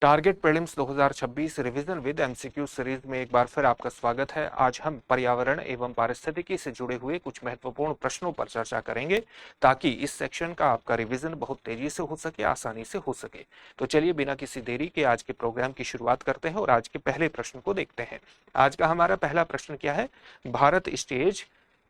Target prelims 2026 revision with MCQ series में एक बार फिर आपका स्वागत है। आज हम पर्यावरण एवं पारिस्थितिकी से जुड़े हुए कुछ महत्वपूर्ण प्रश्नों पर चर्चा करेंगे ताकि इस सेक्शन का आपका रिवीजन बहुत तेजी से हो सके, आसानी से हो सके। तो चलिए बिना किसी देरी के आज के प्रोग्राम की शुरुआत करते हैं और आज के पहले प्रश्न को देखते हैं। आज का हमारा पहला प्रश्न क्या है? भारत स्टेज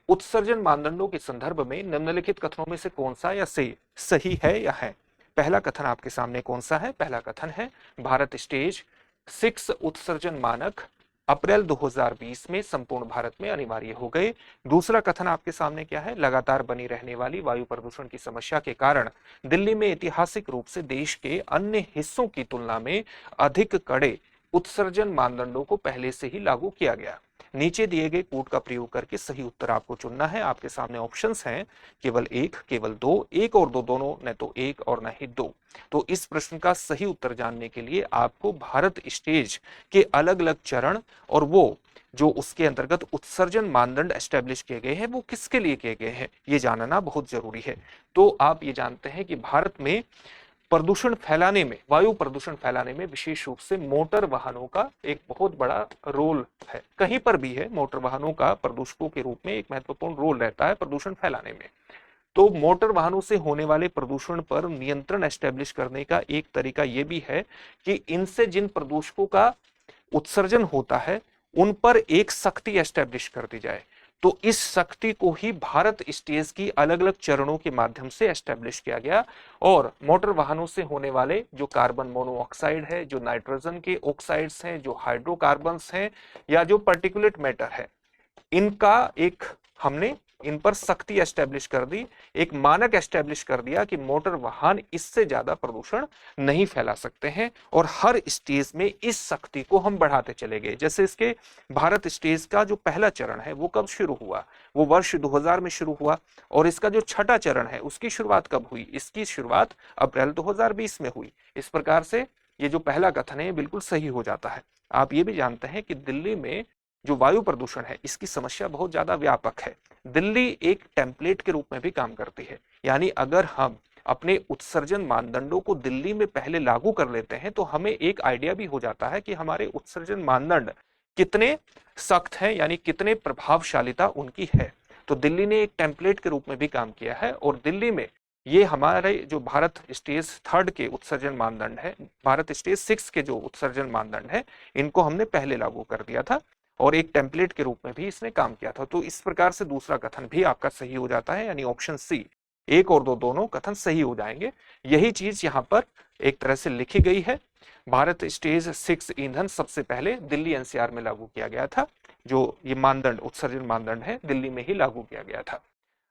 उत्सर्जन मानदंडों के संदर्भ में निम्नलिखित कथनों में से कौन सा या सही है या है? पहला कथन आपके सामने कौन सा है? पहला कथन है भारत स्टेज 6 उत्सर्जन मानक अप्रैल 2020 में संपूर्ण भारत में अनिवार्य हो गए। दूसरा कथन आपके सामने क्या है? लगातार बनी रहने वाली वायु प्रदूषण की समस्या के कारण दिल्ली में ऐतिहासिक रूप से देश के अन्य हिस्सों की तुलना में अधिक कड़े उत्सर्जन मानदंडों को पहले से ही लागू किया गया। नीचे दिए गए कोड का प्रयोग करके सही उत्तर आपको चुनना है। आपके सामने ऑप्शंस हैं केवल एक, केवल दो, एक और दो दोनों, न तो एक और न ही दो। तो इस प्रश्न का सही उत्तर जानने के लिए आपको भारत स्टेज के अलग अलग चरण और वो जो उसके अंतर्गत उत्सर्जन मानदंड एस्टेब्लिश किए गए हैं वो किसके लिए किए गए हैं ये जानना बहुत जरूरी है। तो आप ये जानते हैं कि भारत में प्रदूषण फैलाने में, वायु प्रदूषण फैलाने में विशेष रूप से मोटर वाहनों का एक बहुत बड़ा रोल है। कहीं पर भी है, मोटर वाहनों का प्रदूषकों के रूप में एक महत्वपूर्ण रोल रहता है प्रदूषण फैलाने में। तो मोटर वाहनों से होने वाले प्रदूषण पर नियंत्रण एस्टेब्लिश करने का एक तरीका यह भी है कि इनसे जिन प्रदूषकों का उत्सर्जन होता है उन पर एक सख्ती एस्टेब्लिश कर दी जाए। तो इस शक्ति को ही भारत स्टेज की अलग अलग चरणों के माध्यम से एस्टेब्लिश किया गया और मोटर वाहनों से होने वाले जो कार्बन मोनोऑक्साइड है, जो नाइट्रोजन के ऑक्साइड्स हैं, जो हाइड्रोकार्बन्स हैं या जो पर्टिकुलेट मैटर है, इनका एक हमने इन पर सख्ती एस्टेब्लिश कर दी, एक मानक एस्टेब्लिश कर दिया कि मोटर वाहन इससे ज्यादा प्रदूषण नहीं फैला सकते हैं और हर स्टेज में इस सख्ती को हम बढ़ाते चले गए। जैसे इसके भारत स्टेज का जो पहला चरण है वो कब शुरू हुआ? वो वर्ष 2000 में शुरू हुआ और इसका जो छठा चरण है उसकी शुरुआत कब हुई? इसकी शुरुआत अप्रैल 2020 में हुई। इस प्रकार से ये जो पहला कथन है बिल्कुल सही हो जाता है। आप ये भी जानते हैं कि दिल्ली में जो वायु प्रदूषण है इसकी समस्या बहुत ज्यादा व्यापक है। दिल्ली एक टेम्पलेट के रूप में भी काम करती है, यानी अगर हम अपने उत्सर्जन मानदंडों को दिल्ली में पहले लागू कर लेते हैं तो हमें एक आइडिया भी हो जाता है कि हमारे उत्सर्जन मानदंड कितने सख्त हैं, यानी कितने प्रभावशालीता उनकी है। तो दिल्ली ने एक टेम्पलेट के रूप में भी काम किया है और दिल्ली में ये हमारे जो भारत स्टेज 3 के उत्सर्जन मानदंड है, भारत स्टेज 6 के जो उत्सर्जन मानदंड है, इनको हमने पहले लागू कर दिया था और एक टेम्पलेट के रूप में भी इसने काम किया था। तो इस प्रकार से दूसरा कथन भी आपका सही हो जाता है, यानी ऑप्शन सी, एक और दो दोनों कथन सही हो जाएंगे। यही चीज यहां पर एक तरह से लिखी गई है। भारत स्टेज 6 ईंधन सबसे पहले दिल्ली एनसीआर में लागू किया गया था। जो ये मानदंड, उत्सर्जन मानदंड है, दिल्ली में ही लागू किया गया था।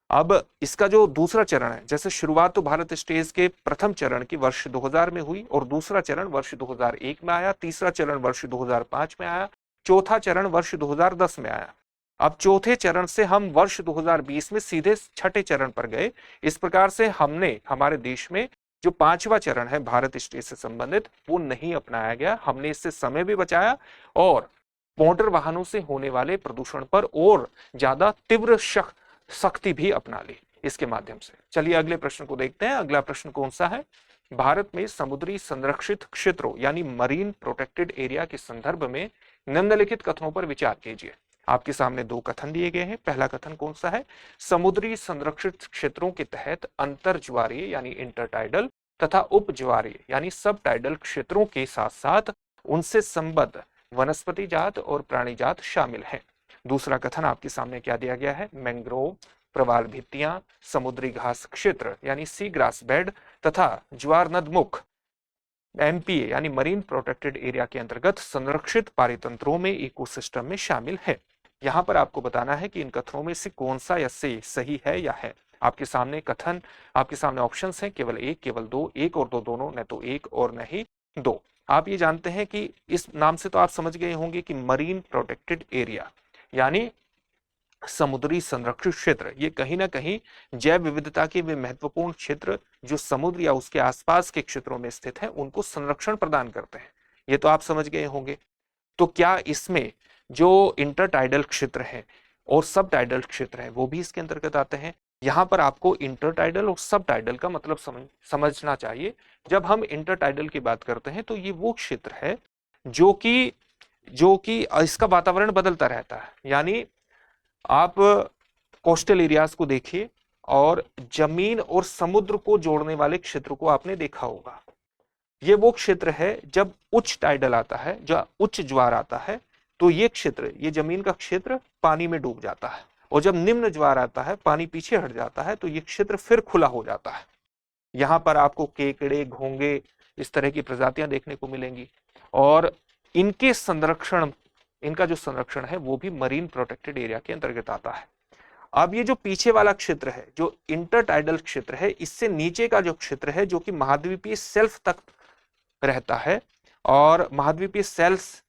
अब इसका जो दूसरा चरण है, जैसे शुरुआत तो भारत स्टेज के प्रथम चरण की वर्ष 2000 में हुई और दूसरा चरण वर्ष 2001 में आया, तीसरा चरण वर्ष 2005 में आया, चौथा चरण वर्ष 2010 में आया। अब चौथे चरण से हम वर्ष 2020 में सीधे छठे चरण पर गए। इस प्रकार से हमने हमारे देश में जो पांचवा चरण है भारत स्टेज से संबंधित वो नहीं अपनाया गया। हमने इससे समय भी बचाया और मोटर वाहनों से होने वाले प्रदूषण पर और ज्यादा तीव्र सख्ती भी अपना ली इसके माध्यम से। चलिए अगले प्रश्न को देखते हैं। अगला प्रश्न कौन सा है? भारत में समुद्री संरक्षित क्षेत्रों यानी मरीन प्रोटेक्टेड एरिया के संदर्भ में निम्नलिखित कथनों पर विचार कीजिए। आपके सामने दो कथन दिए गए हैं। पहला कथन कौन सा है? समुद्री संरक्षित क्षेत्रों के तहत अंतर ज्वारीय यानी इंटरटाइडल तथा उप ज्वारीय यानी सब टाइडल क्षेत्रों के साथ साथ उनसे संबद्ध वनस्पति जात और प्राणी जात शामिल हैं। दूसरा कथन आपके सामने क्या दिया गया है? मैंग्रोव, प्रवाल भित्तियां, समुद्री घास क्षेत्र यानी सी ग्रास बेड तथा ज्वार नदमुख एमपीए यानी मरीन प्रोटेक्टेड एरिया के अंतर्गत संरक्षित पारितंत्रों में इकोसिस्टम में शामिल है। यहां पर आपको बताना है कि इन कथनों में से कौन सा या से सही है या है। आपके सामने कथन, आपके सामने ऑप्शंस हैं केवल एक, केवल दो, एक और दो दोनों, न तो एक और न ही दो। आप ये जानते हैं कि इस नाम से तो आप समझ गए होंगे कि मरीन प्रोटेक्टेड एरिया यानी समुद्री संरक्षित क्षेत्र, ये कहीं ना कहीं जैव विविधता के वे महत्वपूर्ण क्षेत्र जो समुद्र या उसके आसपास के क्षेत्रों में स्थित हैं उनको संरक्षण प्रदान करते हैं। ये तो आप समझ गए होंगे। तो क्या इसमें जो इंटरटाइडल क्षेत्र है और सब टाइडल क्षेत्र है वो भी इसके अंतर्गत आते हैं? यहाँ पर आपको इंटरटाइडल और सब टाइडल का मतलब समझना चाहिए। जब हम इंटरटाइडल की बात करते हैं तो ये वो क्षेत्र है जो कि इसका वातावरण बदलता रहता है। यानी आप कोस्टल एरियाज को देखिए और जमीन और समुद्र को जोड़ने वाले क्षेत्र को आपने देखा होगा। ये वो क्षेत्र है जब उच्च टाइडल आता है, जब उच्च ज्वार आता है, तो ये क्षेत्र, ये जमीन का क्षेत्र पानी में डूब जाता है। और जब निम्न ज्वार आता है, पानी पीछे हट जाता है, तो ये क्षेत्र फिर खुला हो जाता है। यहाँ पर आपको केकड़े, घोंगे, इस तरह की प्रजातियां देखने को मिलेंगी। और इनके संरक्षण, इनका जो संरक्षण है वो भी मरीन प्रोटेक्टेड एरिया के अंतर्गत आता है। अब ये जो पीछे वाला क्षेत्र है, जो इंटरटाइडल क्षेत्र है, इससे नीचे का जो क्षेत्र है, जो कि महाद्वीपीय शेल्फ तक रहता है, और महाद्वीपीय सेल्स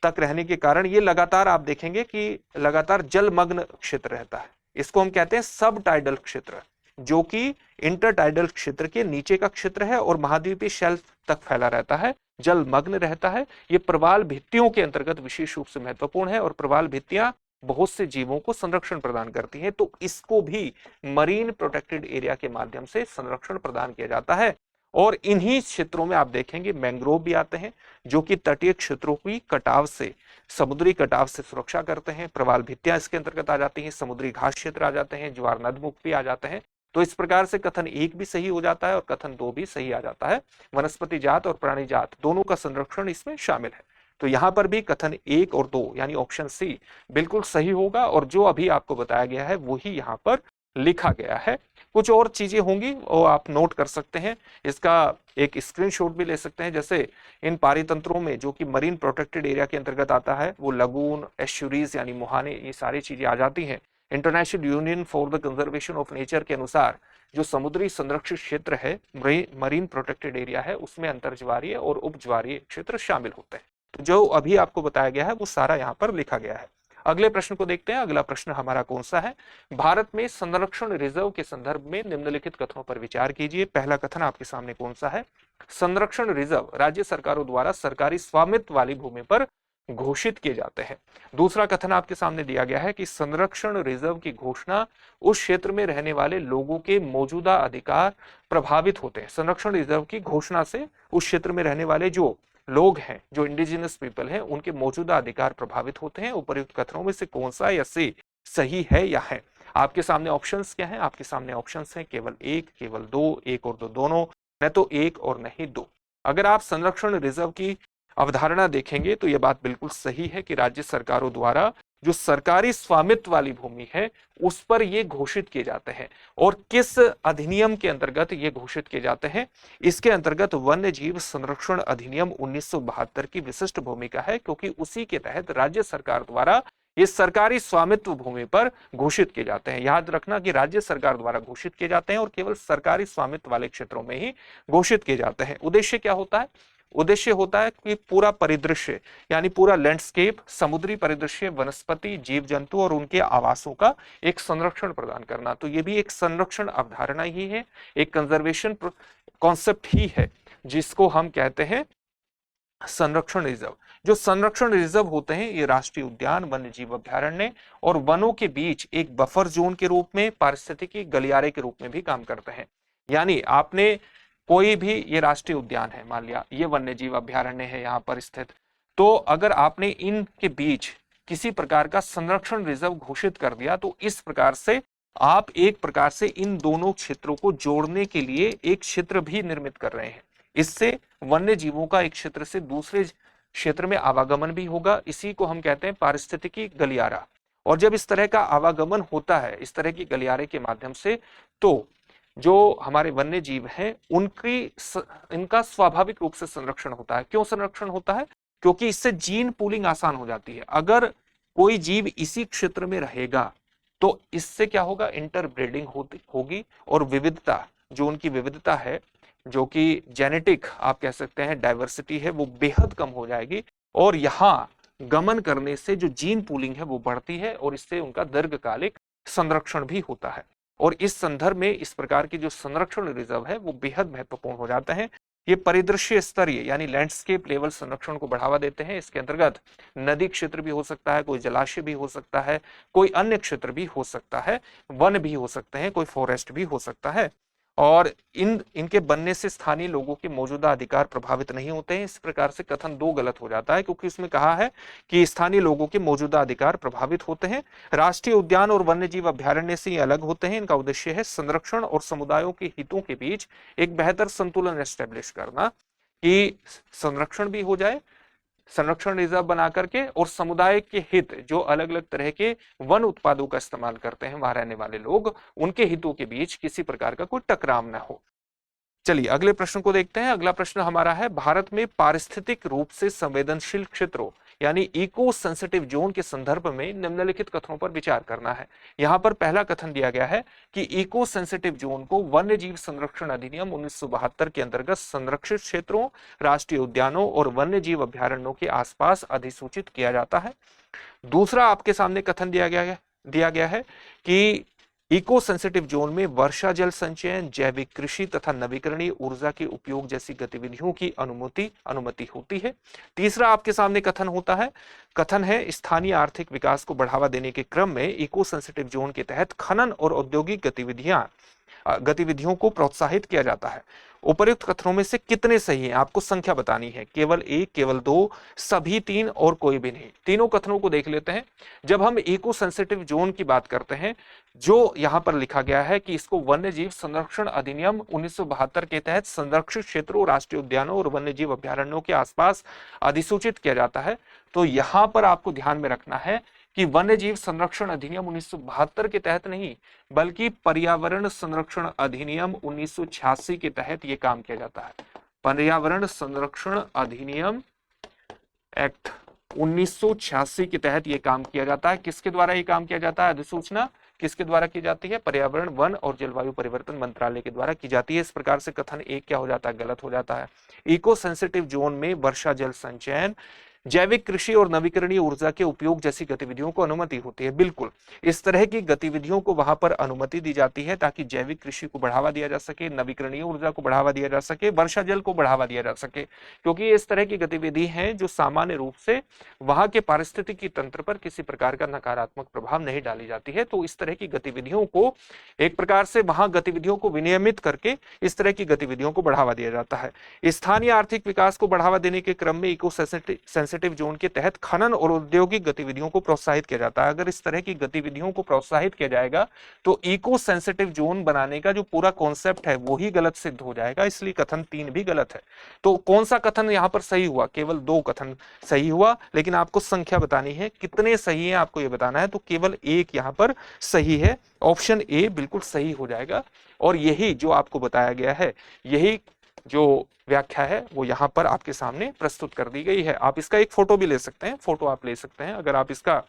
तक रहने के कारण ये लगातार, आप देखेंगे कि लगातार जलमग्न क्षेत्र रहता है। इसको हम कहते हैं सब टाइडल क्षेत्र, जो कि इंटरटाइडल क्षेत्र के नीचे का क्षेत्र है और महाद्वीपीय शेल्फ तक फैला रहता है, जलमग्न रहता है। ये प्रवाल भित्तियों के अंतर्गत विशेष रूप से महत्वपूर्ण है, और प्रवाल भित्तियां बहुत से जीवों को संरक्षण प्रदान करती हैं, तो इसको भी मरीन प्रोटेक्टेड एरिया के माध्यम से संरक्षण प्रदान किया जाता है। और इन्हीं क्षेत्रों में आप देखेंगे मैंग्रोव भी आते हैं, जो कि तटीय क्षेत्रों की कटाव से, समुद्री कटाव से सुरक्षा करते हैं। प्रवाल भित्तियां इसके अंतर्गत आ जाती हैं, समुद्री घास क्षेत्र आ जाते हैं, ज्वार नदमुख भी आ जाते हैं। तो इस प्रकार से कथन 1 भी सही हो जाता है और कथन 2 भी सही आ जाता है। वनस्पति जात और प्राणी जात दोनों का संरक्षण इसमें शामिल है। तो यहां पर भी कथन 1 और 2 यानी ऑप्शन सी बिल्कुल सही होगा, और जो अभी आपको बताया गया है वही यहां पर लिखा गया है। कुछ और चीजें होंगी वो आप नोट कर सकते हैं, इसका एक स्क्रीनशॉट भी ले सकते हैं। जैसे इन पारितंत्रों में जो कि मरीन प्रोटेक्टेड एरिया के अंतर्गत आता है, वो लगून, एस्चुरीज यानी मुहाने, ये सारी चीजें आ जाती हैं। International union for the conservation of nature के अनुसार जो समुद्री संरक्षित क्षेत्र है, मरीन प्रोटेक्टेड एरिया है, उसमें अंतर्ज्वारीय और उपज्वारीय क्षेत्र शामिल होते हैं। तो जो अभी आपको बताया गया है वो सारा यहाँ पर लिखा गया है। अगले प्रश्न को देखते हैं। अगला प्रश्न हमारा कौन सा है? भारत में संरक्षण रिजर्व के संदर्भ में निम्नलिखित कथनों पर विचार कीजिए। पहला कथन आपके सामने कौन सा है? संरक्षण रिजर्व राज्य सरकारों द्वारा सरकारी स्वामित्व वाली भूमि पर घोषित किए जाते हैं। दूसरा कथन आपके सामने दिया गया है कि संरक्षण रिजर्व की घोषणा उस क्षेत्र में रहने वाले लोगों के मौजूदा अधिकार प्रभावित होते हैं। संरक्षण रिजर्व की घोषणा से उस क्षेत्र में रहने वाले जो लोग हैं, जो इंडिजिनस पीपल हैं, उनके मौजूदा अधिकार प्रभावित होते हैं। उपर्युक्त कथनों में से कौन सा या सी सही है या है? आपके सामने ऑप्शंस क्या हैं? आपके सामने ऑप्शंस हैं केवल 1, केवल 2, 1 और 2 दोनों, न तो 1 और न ही 2। अगर आप संरक्षण रिजर्व की अवधारणा देखेंगे तो यह बात बिल्कुल सही है कि राज्य सरकारों द्वारा जो सरकारी स्वामित्व वाली भूमि है उस पर ये घोषित किए जाते हैं। और किस अधिनियम के अंतर्गत ये घोषित किए जाते हैं? इसके अंतर्गत वन्य जीव संरक्षण अधिनियम 1972 की विशिष्ट भूमिका है, क्योंकि उसी के तहत राज्य सरकार द्वारा ये सरकारी स्वामित्व भूमि पर घोषित किए जाते हैं। याद रखना कि राज्य सरकार द्वारा घोषित किए जाते हैं और केवल सरकारी स्वामित्व वाले क्षेत्रों में ही घोषित किए जाते हैं। उद्देश्य क्या होता है? उद्देश्य होता है कि पूरा परिदृश्य यानी पूरा लैंडस्केप, समुद्री परिदृश्य, वनस्पति, जीव जंतु और उनके आवासों का एक संरक्षण प्रदान करना। तो ये भी एक संरक्षण अवधारणा ही है, एक कंजर्वेशन कॉन्सेप्ट ही है, जिसको हम कहते हैं संरक्षण रिजर्व। जो संरक्षण रिजर्व होते हैं ये राष्ट्रीय उद्यान, वन्य जीव अभ्यारण्य और वनों के बीच एक बफर जोन के रूप में, पारिस्थितिकी गलियारे के रूप में भी काम करते हैं। यानी आपने कोई भी, ये राष्ट्रीय उद्यान है, मान लिया ये वन्य जीव अभ्यारण्य है यहाँ पर स्थित, तो अगर आपने इनके बीच किसी प्रकार का संरक्षण रिजर्व घोषित कर दिया तो इस प्रकार से आप एक प्रकार से इन दोनों क्षेत्रों को जोड़ने के लिए एक क्षेत्र भी निर्मित कर रहे हैं। इससे वन्य जीवों का एक क्षेत्र से दूसरे क्षेत्र में आवागमन भी होगा। इसी को हम कहते हैं पारिस्थितिकी गलियारा। और जब इस तरह का आवागमन होता है इस तरह की गलियारे के माध्यम से, तो जो हमारे वन्य जीव हैं इनका स्वाभाविक रूप से संरक्षण होता है। क्यों संरक्षण होता है? क्योंकि इससे जीन पूलिंग आसान हो जाती है। अगर कोई जीव इसी क्षेत्र में रहेगा तो इससे क्या होगा? इंटरब्रीडिंग होगी और विविधता, जो उनकी विविधता है, जो कि जेनेटिक आप कह सकते हैं डाइवर्सिटी है, वो बेहद कम हो जाएगी। और यहाँ गमन करने से जो जीन पूलिंग है वो बढ़ती है और इससे उनका दीर्घकालिक संरक्षण भी होता है। और इस संदर्भ में इस प्रकार की जो संरक्षण रिजर्व है वो बेहद महत्वपूर्ण हो जाते हैं। ये परिदृश्य स्तरीय यानी लैंडस्केप लेवल संरक्षण को बढ़ावा देते हैं। इसके अंतर्गत नदी क्षेत्र भी हो सकता है, कोई जलाशय भी हो सकता है, कोई अन्य क्षेत्र भी हो सकता है, वन भी हो सकते हैं, कोई फॉरेस्ट भी हो सकता है। और इनके बनने से स्थानीय लोगों के मौजूदा अधिकार प्रभावित नहीं होते हैं। इस प्रकार से कथन 2 गलत हो जाता है, क्योंकि उसमें कहा है कि स्थानीय लोगों के मौजूदा अधिकार प्रभावित होते हैं। राष्ट्रीय उद्यान और वन्य जीव अभ्यारण्य से ये अलग होते हैं। इनका उद्देश्य है संरक्षण और समुदायों के हितों के बीच एक बेहतर संतुलन एस्टेब्लिश करना, कि संरक्षण भी हो जाए, संरक्षण रिजर्व बना करके, और समुदाय के हित जो अलग अलग तरह के वन उत्पादों का इस्तेमाल करते हैं वहां रहने वाले लोग, उनके हितों के बीच किसी प्रकार का कोई टकराव न हो। चलिए अगले प्रश्न को देखते हैं। अगला प्रश्न हमारा है, भारत में पारिस्थितिक रूप से संवेदनशील क्षेत्रों यानी इको सेंसिटिव जोन के संदर्भ में निम्नलिखित कथनों पर विचार करना है। यहां पर पहला कथन दिया गया है कि इको सेंसिटिव जोन को वन्य जीव संरक्षण अधिनियम 1972 के अंतर्गत संरक्षित क्षेत्रों, राष्ट्रीय उद्यानों और वन्य जीव अभ्यारण्यों के आसपास अधिसूचित किया जाता है। दूसरा आपके सामने कथन दिया गया है कि इको सेंसिटिव जोन में वर्षा जल संचयन, जैविक कृषि तथा नवीकरणीय ऊर्जा के उपयोग जैसी गतिविधियों की अनुमति होती है। तीसरा आपके सामने कथन है स्थानीय आर्थिक विकास को बढ़ावा देने के क्रम में इको सेंसिटिव जोन के तहत खनन और औद्योगिक गतिविधियों को प्रोत्साहित किया जाता है। उपर्युक्त कथनों में से कितने सही हैं आपको संख्या बतानी है, केवल 1, केवल 2, सभी 3 और कोई भी नहीं। तीनों कथनों को देख लेते हैं। जब हम इको सेंसिटिव जोन की बात करते हैं, जो यहां पर लिखा गया है कि इसको वन्य जीव संरक्षण अधिनियम 1972 के तहत संरक्षित क्षेत्रों, राष्ट्रीय उद्यानों और वन्य जीव अभ्यारण्यों के आसपास अधिसूचित किया जाता है, तो यहां पर आपको ध्यान में रखना है कि वन्य जीव संरक्षण अधिनियम 1972 के तहत नहीं, बल्कि पर्यावरण संरक्षण अधिनियम 1986 के तहत यह काम किया जाता है। पर्यावरण संरक्षण अधिनियम एक्ट 1986 के तहत यह काम किया जाता है। किसके द्वारा यह काम किया जाता है? अधिसूचना किसके द्वारा की जाती है? पर्यावरण, वन और जलवायु परिवर्तन मंत्रालय के द्वारा की जाती है। इस प्रकार से कथन 1 क्या हो जाता है? गलत हो जाता है। इको सेंसिटिव जोन में वर्षा जल संचयन, जैविक कृषि और नवीकरणीय ऊर्जा के उपयोग जैसी गतिविधियों को अनुमति होती है। बिल्कुल इस तरह की गतिविधियों को वहां पर अनुमति दी जाती है ताकि जैविक कृषि को बढ़ावा दिया जा सके, नवीकरणीय ऊर्जा को बढ़ावा दिया जा सके, वर्षा जल को बढ़ावा दिया जा सके, क्योंकि इस तरह की गतिविधि हैं जो सामान्य रूप से वहां के पारिस्थितिकी तंत्र पर किसी प्रकार का नकारात्मक प्रभाव नहीं डाली जाती है। तो इस तरह की गतिविधियों को एक प्रकार से वहां गतिविधियों को विनियमित करके इस तरह की गतिविधियों को बढ़ावा दिया जाता है। स्थानीय आर्थिक विकास को बढ़ावा देने के क्रम में इको सेंसिटिव जोन के तहत खनन और औद्योगिक गतिविधियों को प्रोत्साहित किया जाता है। अगर इस तरह की गतिविधियों को प्रोत्साहित किया जाएगा तो इको सेंसिटिव जोन बनाने का जो पूरा कॉन्सेप्ट है वो ही गलत सिद्ध हो जाएगा, इसलिए कथन 3 भी गलत है। तो कौन सा कथन यहां पर सही हुआ? केवल 2 कथन सही हुआ, लेकिन आपको संख्या बतानी है, कितने सही है आपको यह बताना है। तो केवल 1 यहां पर सही है, ऑप्शन ए बिल्कुल सही हो जाएगा। और यही जो आपको बताया गया है, यही जो व्याख्या है वो यहाँ पर आपके सामने प्रस्तुत कर दी गई है। आप इसका एक फोटो भी ले सकते हैं, फोटो आप ले सकते हैं। अगर आप इसका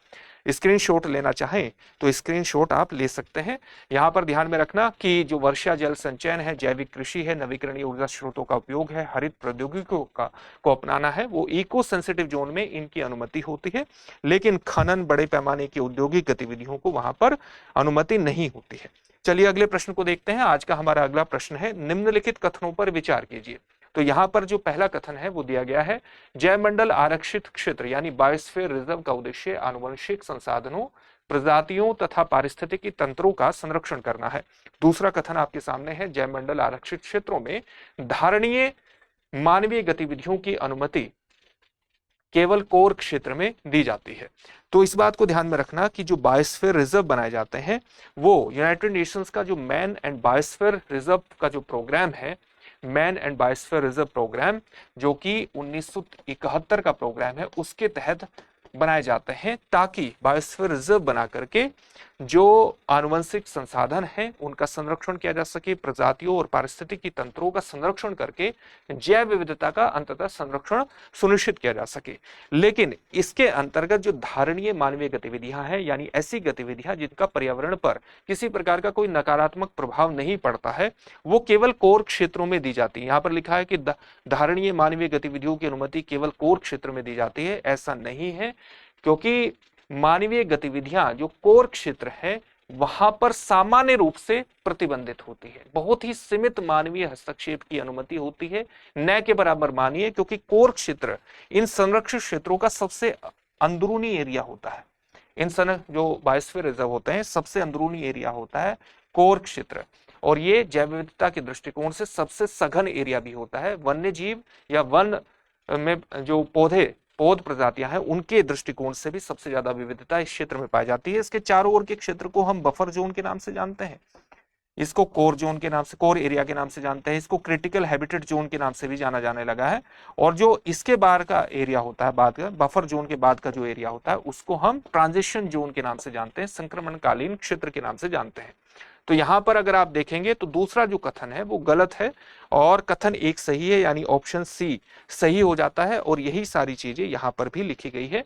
स्क्रीनशॉट लेना चाहें तो स्क्रीनशॉट आप ले सकते हैं। यहाँ पर ध्यान में रखना कि जो वर्षा जल संचयन है, जैविक कृषि है, नवीकरणीय ऊर्जा स्रोतों का उपयोग है, हरित प्रौद्योगिकियों को अपनाना है, वो इको सेंसिटिव जोन में इनकी अनुमति होती है, लेकिन खनन, बड़े पैमाने की औद्योगिक गतिविधियों को वहां पर अनुमति नहीं होती है। चलिए अगले प्रश्न को देखते हैं। आज का हमारा अगला प्रश्न है, निम्नलिखित कथनों पर विचार कीजिए। तो यहां पर जो पहला कथन है वो दिया गया है, जैवमंडल आरक्षित क्षेत्र यानी बायोस्फीयर रिजर्व का उद्देश्य आनुवंशिक संसाधनों, प्रजातियों तथा पारिस्थितिकी तंत्रों का संरक्षण करना है। दूसरा कथन आपके सामने है, जैवमंडल आरक्षित क्षेत्रों में धारणीय मानवीय गतिविधियों की अनुमति केवल कोर क्षेत्र में दी जाती है। तो इस बात को ध्यान में रखना कि जो बायोस्फीयर रिजर्व बनाए जाते हैं वो यूनाइटेड नेशंस का जो मैन एंड बायोस्फीयर रिजर्व का जो प्रोग्राम है, man and biosphere reserve programme, जो कि 1971 का प्रोग्राम है, उसके तहत बनाए जाते हैं, ताकि बायोस्फीयर रिजर्व बना करके जो आनुवंशिक संसाधन हैं उनका संरक्षण किया जा सके, प्रजातियों और पारिस्थितिकी तंत्रों का संरक्षण करके जैव विविधता का अंततः संरक्षण सुनिश्चित किया जा सके। लेकिन इसके अंतर्गत जो धारणीय मानवीय गतिविधियां हैं, यानी ऐसी गतिविधियां जिनका पर्यावरण पर किसी प्रकार का कोई नकारात्मक प्रभाव नहीं पड़ता है, वो केवल कोर क्षेत्रों में दी जाती है। यहाँ पर लिखा है कि धारणीय मानवीय गतिविधियों की अनुमति केवल कोर क्षेत्र में दी जाती है। ऐसा नहीं है, क्योंकि मानवीय गतिविधियां जो कोर क्षेत्र है वहां पर सामान्य रूप से प्रतिबंधित होती है। बहुत ही सीमित मानवीय हस्तक्षेप की अनुमति होती है, न के बराबर मानिए, क्योंकि कोर क्षेत्र इन संरक्षित क्षेत्रों का सबसे अंदरूनी एरिया होता है। इन जो बायोस्फीयर रिजर्व होते हैं, सबसे अंदरूनी एरिया होता है कोर क्षेत्र, और ये जैव विविधता के दृष्टिकोण से सबसे सघन एरिया भी होता है। वन्य जीव या वन में जो पौध प्रजातियां हैं, उनके दृष्टिकोण से भी सबसे ज्यादा विविधता इस क्षेत्र में पाई जाती है। इसके चारों ओर के क्षेत्र को हम बफर जोन के नाम से जानते हैं, इसको कोर जोन के नाम से, कोर एरिया के नाम से जानते हैं, इसको क्रिटिकल हैबिटेट जोन के नाम से भी जाना जाने लगा है। और जो इसके बाहर का एरिया होता है, बाद का बफर जोन के बाद का जो एरिया होता है, उसको हम ट्रांजिशन जोन के नाम से जानते हैं, संक्रमणकालीन क्षेत्र के नाम से जानते हैं। तो यहां पर अगर आप देखेंगे तो दूसरा जो कथन है वो गलत है और कथन एक सही है, यानी ऑप्शन सी सही हो जाता है। और यही सारी चीजें यहां पर भी लिखी गई है,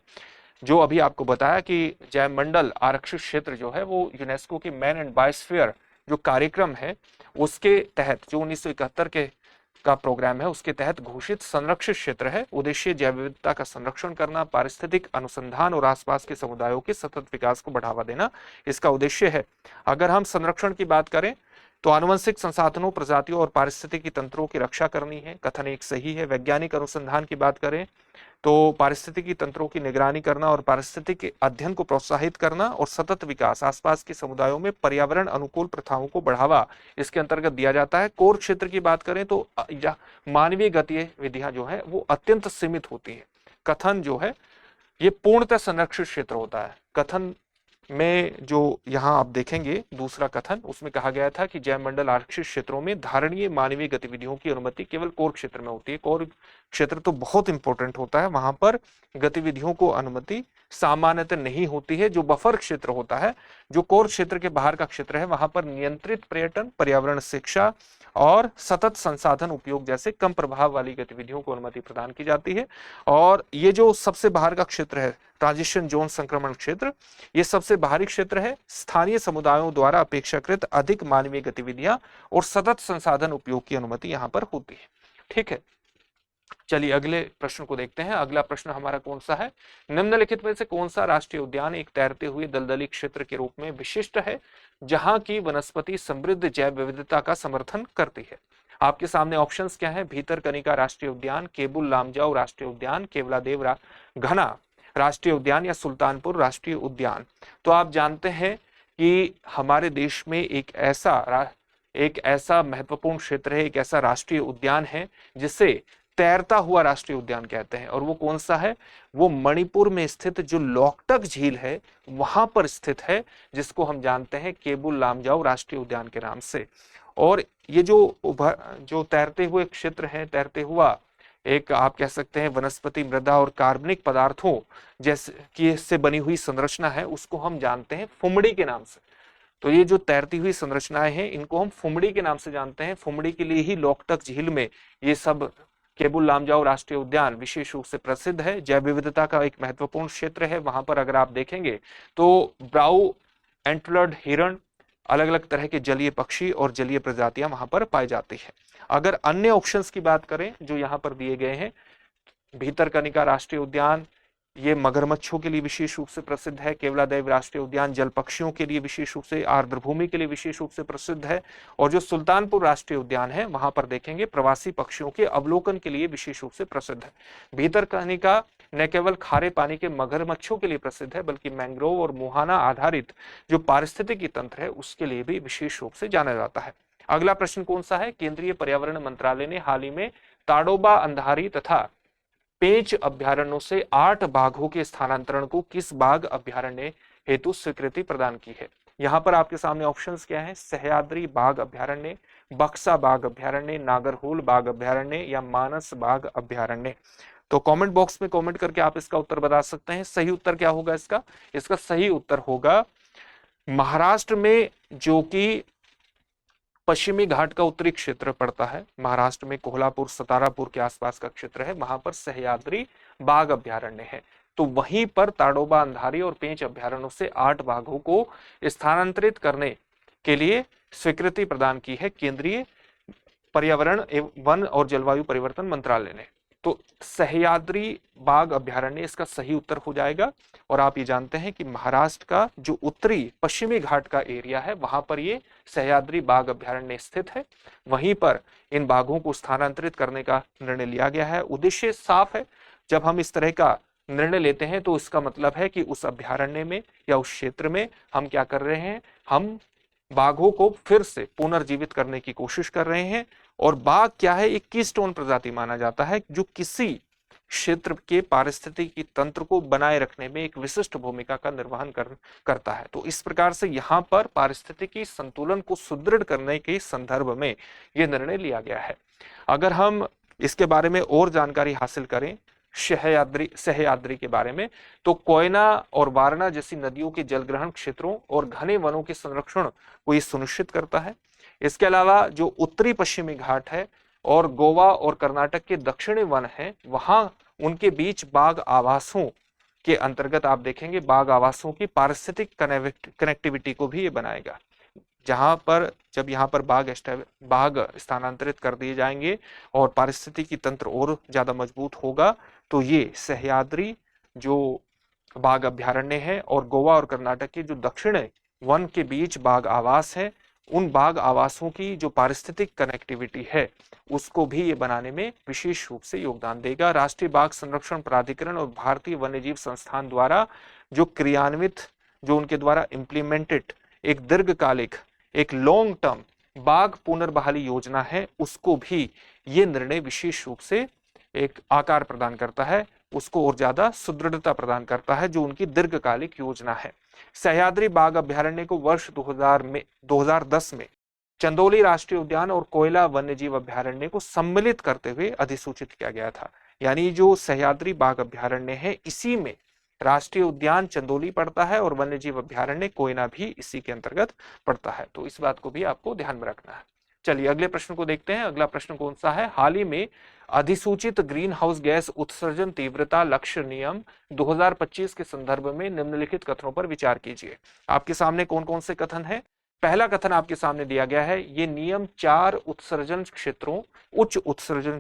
जो अभी आपको बताया कि जैव मंडल आरक्षित क्षेत्र जो है वो यूनेस्को की मैन एंड बायोस्फीयर जो कार्यक्रम है उसके तहत, जो 1971 के का प्रोग्राम है, उसके तहत घोषित संरक्षित क्षेत्र है। उद्देश्य जैव विविधता का संरक्षण करना, पारिस्थितिक अनुसंधान और आसपास के समुदायों के सतत विकास को बढ़ावा देना इसका उद्देश्य है। अगर हम संरक्षण की बात करें तो आनुवंशिक संसाधनों, प्रजातियों और पारिस्थितिकी तंत्रों की रक्षा करनी है, कथन एक सही है। वैज्ञानिक अनुसंधान की बात करें तो पारिस्थितिकी तंत्रों की निगरानी करना और पारिस्थितिक अध्ययन को प्रोत्साहित करना और सतत विकास, आसपास के समुदायों में पर्यावरण अनुकूल प्रथाओं को बढ़ावा इसके अंतर्गत दिया जाता है। कोर क्षेत्र की बात करें तो मानवीय गतिविधियां जो है वो अत्यंत सीमित होती है। कथन जो है ये पूर्णतः संरक्षित क्षेत्र होता है। कथन में जो यहाँ आप देखेंगे दूसरा कथन, उसमें कहा गया था कि जैव मंडल आरक्षित क्षेत्रों में धारणीय मानवीय गतिविधियों की अनुमति केवल कोर क्षेत्र में होती है। कोर क्षेत्र तो बहुत इंपॉर्टेंट होता है, वहां पर गतिविधियों को अनुमति सामान्यतः नहीं होती है। जो बफर क्षेत्र होता है, जो कोर क्षेत्र के बाहर का क्षेत्र है, वहां पर नियंत्रित पर्यटन, पर्यावरण शिक्षा और सतत संसाधन उपयोग जैसे कम प्रभाव वाली गतिविधियों को अनुमति प्रदान की जाती है। और ये जो सबसे बाहर का क्षेत्र है, ट्रांजिशन जोन, संक्रमण क्षेत्र, ये सबसे बाहरी क्षेत्र है। स्थानीय समुदायों द्वारा अपेक्षाकृत अधिक मानवीय गतिविधियां और सतत संसाधन उपयोग की अनुमति यहां पर होती है। ठीक है, चलिए अगले प्रश्न को देखते हैं। अगला प्रश्न हमारा कौन सा है? निम्नलिखित में से कौन सा राष्ट्रीय उद्यान एक तैरते हुए दलदली क्षेत्र के रूप में विशिष्ट है, जहां की वनस्पति समृद्ध जैव विविधता का समर्थन करती है? आपके सामने ऑप्शंस क्या हैं? भीतरकनिका राष्ट्रीय उद्यान, केबुल लामजाओ राष्ट्रीय उद्यान, केवलादेव घना राष्ट्रीय उद्यान या सुल्तानपुर राष्ट्रीय उद्यान। तो आप जानते हैं कि हमारे देश में एक ऐसा महत्वपूर्ण क्षेत्र है, एक ऐसा राष्ट्रीय उद्यान है जिसे तैरता हुआ राष्ट्रीय उद्यान कहते हैं। और वो कौन सा है? वो मणिपुर में स्थित जो लोकटक झील है वहां पर स्थित है, जिसको हम जानते हैं केबुल लामजाओ राष्ट्रीय उद्यान के नाम से। और ये जो तैरते हुए क्षेत्र है, तैरते हुआ एक आप कह सकते हैं वनस्पति मृदा और कार्बनिक पदार्थों जैसे कि इससे बनी हुई संरचना है, उसको हम जानते हैं फुमड़ी के नाम से। तो ये जो तैरती हुई संरचनाएं हैं, इनको हम फुमड़ी के नाम से जानते हैं। फुमड़ी के लिए ही लोकटक झील में ये सब केबुल लामजाओ राष्ट्रीय उद्यान विशेष रूप से प्रसिद्ध है। जैव विविधता का एक महत्वपूर्ण क्षेत्र है। वहां पर अगर आप देखेंगे तो ब्राउ एंटलर्ड हिरण, अलग अलग तरह के जलीय पक्षी और जलीय प्रजातियां वहां पर पाई जाती है। अगर अन्य ऑप्शंस की बात करें जो यहां पर दिए गए हैं, भीतरकनिका राष्ट्रीय उद्यान ये मगरमच्छों के लिए विशेष रूप से प्रसिद्ध है। केवलादेव राष्ट्रीय उद्यान जल पक्षियों के लिए विशेष रूप से, आर्द्रभूमि के लिए विशेष रूप से प्रसिद्ध है। और जो सुल्तानपुर राष्ट्रीय उद्यान है वहां पर देखेंगे प्रवासी पक्षियों के अवलोकन के लिए विशेष रूप से प्रसिद्ध है। भीतरकनिका न केवल खारे पानी के मगरमच्छों के लिए प्रसिद्ध है, बल्कि मैंग्रोव और मुहाना आधारित जो पारिस्थितिकी तंत्र है उसके लिए भी विशेष रूप से जाना जाता है। अगला प्रश्न कौन सा है? केंद्रीय पर्यावरण मंत्रालय ने हाल ही में ताडोबा, अंधारी तथा पेंच अभ्यारण्यों से 8 बाघों के स्थानांतरण को किस बाघ अभ्यारण्य हेतु स्वीकृति प्रदान की है? यहाँ पर आपके सामने ऑप्शंस क्या हैं? सह्याद्री बाघ अभ्यारण्य, बक्सा बाघ अभ्यारण्य, नागरहोल बाघ अभ्यारण्य या मानस बाघ अभ्यारण्य। तो कमेंट बॉक्स में कमेंट करके आप इसका उत्तर बता सकते हैं। सही उत्तर क्या होगा इसका? इसका सही उत्तर होगा महाराष्ट्र में, जो कि पश्चिमी घाट का उत्तरी क्षेत्र पड़ता है। महाराष्ट्र में कोल्हापुर, सतारापुर के आसपास का क्षेत्र है, वहां पर सह्याद्री बाघ अभ्यारण्य है। तो वहीं पर ताडोबा, अंधारी और पेंच अभ्यारण्यों से 8 बाघों को स्थानांतरित करने के लिए स्वीकृति प्रदान की है केंद्रीय पर्यावरण एवं वन और जलवायु परिवर्तन मंत्रालय ने। तो सह्याद्री बाघ अभयारण्य इसका सही उत्तर हो जाएगा। और आप ये जानते हैं कि महाराष्ट्र का जो उत्तरी पश्चिमी घाट का एरिया है वहां पर ये सह्याद्री बाघ अभयारण्य स्थित है। वहीं पर इन बाघों को स्थानांतरित करने का निर्णय लिया गया है। उद्देश्य साफ है, जब हम इस तरह का निर्णय लेते हैं तो इसका मतलब है कि उस अभयारण्य में या उस क्षेत्र में हम क्या कर रहे हैं, हम बाघों को फिर से पुनर्जीवित करने की कोशिश कर रहे हैं। और बाघ क्या है, एक कीस्टोन प्रजाति माना जाता है जो किसी क्षेत्र के पारिस्थितिकी तंत्र को बनाए रखने में एक विशिष्ट भूमिका का निर्वहन करता है। तो इस प्रकार से यहाँ पर पारिस्थितिकी संतुलन को सुदृढ़ करने के संदर्भ में यह निर्णय लिया गया है। अगर हम इसके बारे में और जानकारी हासिल करें सह्याद्री के बारे में, तो कोयना और वारणा जैसी नदियों के जलग्रहण क्षेत्रों और घने वनों के संरक्षण को यह सुनिश्चित करता है। इसके अलावा जो उत्तरी पश्चिमी घाट है और गोवा और कर्नाटक के दक्षिणी वन है, वहां उनके बीच बाघ आवासों के अंतर्गत आप देखेंगे बाघ आवासों की पारिस्थितिक कनेक्टिविटी को भी ये बनाएगा। जहां पर जब यहाँ पर बाघ स्थानांतरित कर दिए जाएंगे और पारिस्थितिकी तंत्र और ज्यादा मजबूत होगा, तो ये सह्याद्री जो बाघ अभयारण्य है और गोवा और कर्नाटक के जो दक्षिण वन के बीच बाघ आवास है, उन बाघ आवासों की जो पारिस्थितिक कनेक्टिविटी है उसको भी ये बनाने में विशेष रूप से योगदान देगा। राष्ट्रीय बाघ संरक्षण प्राधिकरण और भारतीय वन्यजीव संस्थान द्वारा जो क्रियान्वित, जो उनके द्वारा इम्प्लीमेंटेड एक दीर्घकालिक, एक लॉन्ग टर्म बाघ पुनर्बहाली योजना है, उसको भी ये निर्णय विशेष रूप से एक आकार प्रदान करता है, उसको और ज्यादा सुदृढ़ता प्रदान करता है, जो उनकी दीर्घकालिक योजना है। सह्याद्री बाघ अभयारण्य को वर्ष 2010 में चंदौली राष्ट्रीय उद्यान और कोयला वन्यजीव अभयारण्य को सम्मिलित करते हुए अधिसूचित किया गया था। यानी जो सह्याद्री बाघ अभयारण्य है, इसी में राष्ट्रीय उद्यान चंदौली पड़ता है और वन्यजीव अभयारण्य कोयना भी इसी के अंतर्गत पड़ता है। तो इस बात को भी आपको ध्यान में रखना है। चलिए अगले प्रश्न को देखते हैं। अगला प्रश्न कौन सा है, हाल ही में अधिसूचित ग्रीन हाउस गैस उत्सर्जन तीव्रता लक्ष्य नियम 2025 के संदर्भ में निम्नलिखित कथनों पर विचार कीजिए। आपके सामने कौन कौन से कथन है। पहला कथन आपके सामने दिया गया है, ये नियम 4 उत्सर्जन क्षेत्रों, उच्च उत्सर्जन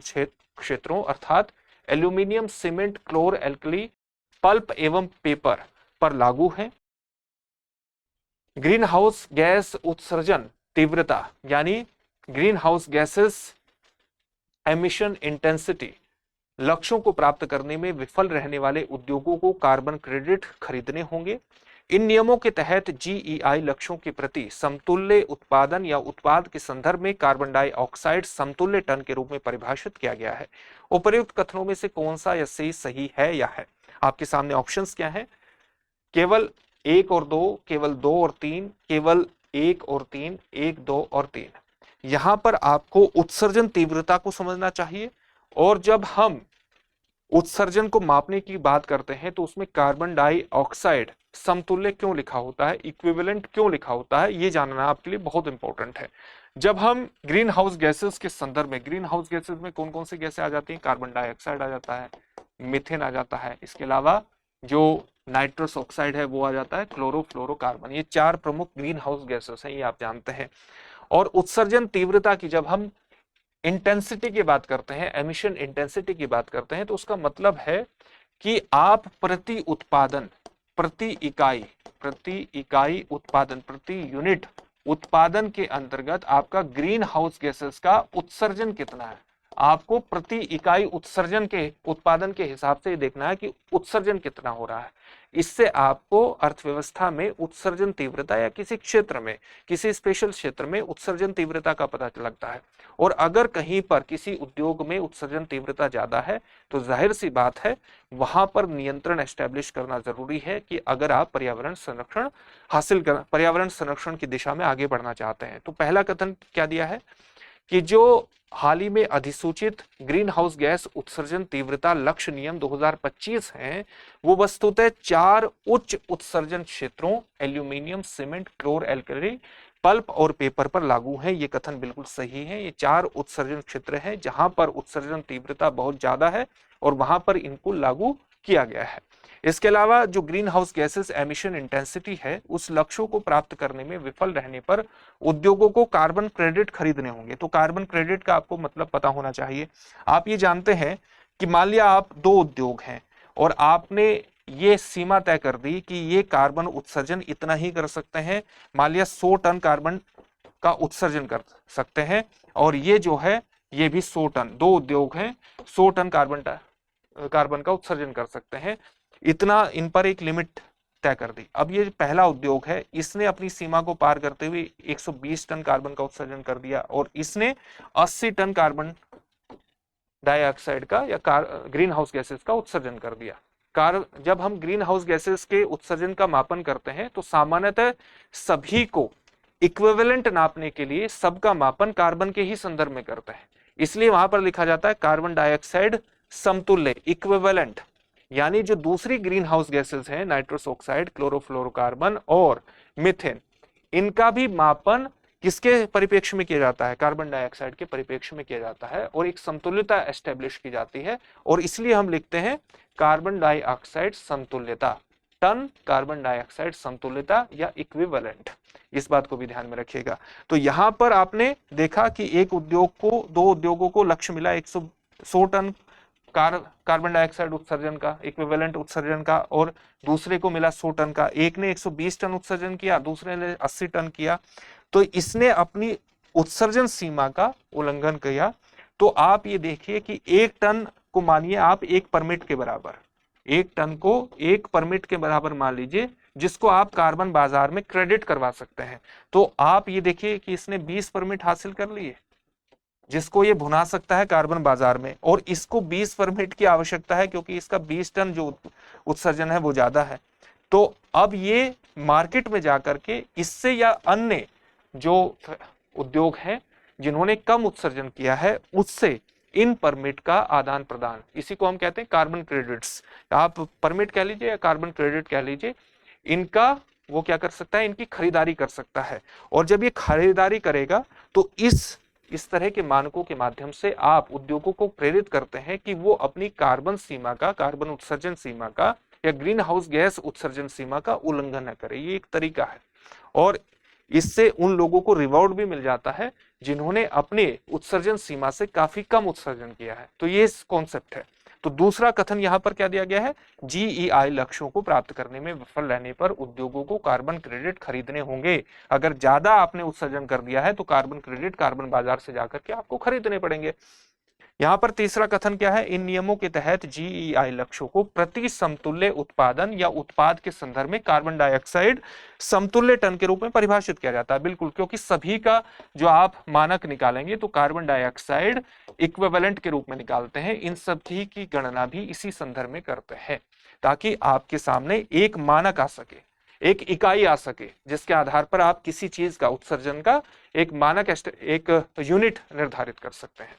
क्षेत्रों अर्थात एल्यूमिनियम, सीमेंट, क्लोर एल्कली, पल्प एवं पेपर पर लागू है। ग्रीन हाउस गैस उत्सर्जन तीव्रता यानी green house gases emission intensity लक्ष्यों को प्राप्त करने में विफल रहने वाले उद्योगों को कार्बन क्रेडिट खरीदने होंगे। इन नियमों के तहत जीईआई लक्ष्यों के प्रति समतुल्य उत्पादन या उत्पाद के संदर्भ में कार्बन डाइऑक्साइड समतुल्य टन के रूप में परिभाषित किया गया है। उपर्युक्त कथनों में से कौन सा या सही है या है। आपके सामने ऑप्शंस क्या है, केवल 1 और 2, केवल 2 और 3, केवल 1 और 3, 1, 2 और 3। यहां पर आपको उत्सर्जन तीव्रता को समझना चाहिए, और जब हम उत्सर्जन को मापने की बात करते हैं तो उसमें कार्बन डाइऑक्साइड समतुल्य क्यों लिखा होता है, इक्विवेलेंट क्यों लिखा होता है, ये जानना आपके लिए बहुत इंपॉर्टेंट है। जब हम ग्रीन हाउस गैसेस के संदर्भ में, ग्रीन हाउस गैसेस में कौन कौन सी गैसें आ जाती हैं, कार्बन डाइऑक्साइड आ जाता है, मीथेन आ जाता है, इसके अलावा जो नाइट्रस ऑक्साइड है वो आ जाता है, क्लोरोफ्लोरोकार्बन। ये 4 प्रमुख ग्रीन हाउस गैसेस हैं, ये आप जानते हैं। और उत्सर्जन तीव्रता की जब हम इंटेंसिटी की बात करते हैं, एमिशन इंटेंसिटी की बात करते हैं, तो उसका मतलब है कि आप प्रति उत्पादन, प्रति इकाई उत्पादन, प्रति यूनिट उत्पादन के अंतर्गत आपका ग्रीन हाउस गैसेस का उत्सर्जन कितना है। आपको प्रति इकाई उत्सर्जन के उत्पादन के हिसाब से देखना है कि उत्सर्जन कितना हो रहा है। इससे आपको अर्थव्यवस्था में उत्सर्जन तीव्रता या किसी क्षेत्र में, किसी स्पेशल क्षेत्र में उत्सर्जन तीव्रता का पता लगता है। और अगर कहीं पर किसी उद्योग में उत्सर्जन तीव्रता ज्यादा है तो जाहिर सी बात है वहां पर नियंत्रण एस्टेब्लिश करना जरूरी है, कि अगर आप पर्यावरण संरक्षण की दिशा में आगे बढ़ना चाहते हैं। तो पहला कथन क्या दिया है कि जो हाल ही में अधिसूचित ग्रीन हाउस गैस उत्सर्जन तीव्रता लक्ष्य नियम 2025 हैं, वो वस्तुतः 4 उच्च उत्सर्जन क्षेत्रों एल्यूमिनियम, सीमेंट, क्लोर एल्कली, पल्प और पेपर पर लागू है। ये कथन बिल्कुल सही है। ये 4 उत्सर्जन क्षेत्र हैं जहां पर उत्सर्जन तीव्रता बहुत ज्यादा है और वहां पर इनको लागू किया गया है। इसके अलावा जो green house gases emission intensity है, उस लक्ष्यों को प्राप्त करने में विफल रहने पर उद्योगों को कार्बन क्रेडिट खरीदने होंगे। तो कार्बन क्रेडिट का आपको मतलब पता होना चाहिए। आप ये जानते हैं कि मान लिया आप दो उद्योग हैं और आपने ये सीमा तय कर दी कि ये कार्बन उत्सर्जन इतना ही कर सकते हैं, मान लिया 100 टन कार्बन का उत्सर्जन कर सकते हैं, और ये जो है ये भी 100 टन, दो उद्योग हैं 100 टन कार्बन का उत्सर्जन कर सकते हैं, इतना इन पर एक लिमिट तय कर दी। अब ये पहला उद्योग है, इसने अपनी सीमा को पार करते हुए 120 टन कार्बन का उत्सर्जन कर दिया और इसने 80 टन कार्बन डाइऑक्साइड का या ग्रीन हाउस गैसेस का उत्सर्जन कर दिया। जब हम ग्रीन हाउस गैसेस के उत्सर्जन का मापन करते हैं तो सामान्यतः सभी को इक्विवेलेंट नापने के लिए सबका मापन कार्बन के ही संदर्भ में करते हैं, इसलिए वहां पर लिखा जाता है कार्बन डाइऑक्साइड समतुल्य, इक्विवेलेंट। यानी जो दूसरी ग्रीन हाउस गैसेस हैं, नाइट्रस ऑक्साइड, क्लोरोफ्लोरोकार्बन और मीथेन, इनका भी मापन किसके परिप्रेक्ष्य में किया जाता है? कार्बन डाइऑक्साइड के परिप्रेक्ष्य में किया जाता है और एक समतुल्यता एस्टेब्लिश की जाती है, और इसलिए हम लिखते हैं कार्बन डाइऑक्साइड समतुल्यता, टन कार्बन डाइऑक्साइड समतुल्यता या इक्विवेलेंट। इस बात को भी ध्यान में रखिएगा। तो यहां पर आपने देखा कि एक उद्योग को, दो उद्योगों को लक्ष्य मिला 100 टन कार्बन डाइऑक्साइड उत्सर्जन का, इक्विवेलेंट उत्सर्जन का, और दूसरे को मिला 100 टन का। एक ने 120 टन उत्सर्जन किया, दूसरे ने 80 टन किया। तो इसने अपनी उत्सर्जन सीमा का उल्लंघन किया। तो आप ये देखिए कि 1 टन को मानिए आप 1 परमिट के बराबर, 1 टन को 1 परमिट के बराबर मान लीजिए, जिसको आप कार्बन बाजार में क्रेडिट करवा सकते हैं। तो आप ये देखिए कि इसने 20 परमिट हासिल कर लिए, जिसको ये भुना सकता है कार्बन बाजार में, और इसको 20 परमिट की आवश्यकता है क्योंकि इसका 20 टन जो उत्सर्जन है वो ज्यादा है। तो अब ये मार्केट में जाकर के इससे या अन्य जो उद्योग हैं जिन्होंने कम उत्सर्जन किया है उससे इन परमिट का आदान प्रदान, इसी को हम कहते हैं कार्बन क्रेडिट्स। आप परमिट कह लीजिए या कार्बन क्रेडिट कह लीजिए, इनका वो क्या कर सकता है, इनकी खरीदारी कर सकता है। और जब ये खरीदारी करेगा तो इस तरह के मानकों के माध्यम से आप उद्योगों को प्रेरित करते हैं कि वो अपनी कार्बन सीमा का, कार्बन उत्सर्जन सीमा का या ग्रीन हाउस गैस उत्सर्जन सीमा का उल्लंघन न करें। ये एक तरीका है, और इससे उन लोगों को रिवॉर्ड भी मिल जाता है जिन्होंने अपने उत्सर्जन सीमा से काफी कम उत्सर्जन किया है। तो ये कॉन्सेप्ट है। तो दूसरा कथन यहां पर क्या दिया गया है? जीईआई लक्ष्यों को प्राप्त करने में विफल रहने पर उद्योगों को कार्बन क्रेडिट खरीदने होंगे। अगर ज्यादा आपने उत्सर्जन कर दिया है तो कार्बन क्रेडिट कार्बन बाजार से जाकर के आपको खरीदने पड़ेंगे। यहां पर तीसरा कथन क्या है? इन नियमों के तहत जीईआई लक्ष्यों को प्रति समतुल्य उत्पादन या उत्पाद के संदर्भ में कार्बन डाइऑक्साइड समतुल्य टन के रूप में परिभाषित किया जाता है। बिल्कुल, क्योंकि सभी का जो आप मानक निकालेंगे तो कार्बन डाइऑक्साइड इक्विवेलेंट के रूप में निकालते हैं। इन सभी की गणना भी इसी संदर्भ में करते हैं ताकि आपके सामने एक मानक आ सके, एक इकाई आ सके, जिसके आधार पर आप किसी चीज का उत्सर्जन का एक मानक, एक यूनिट निर्धारित कर सकते हैं।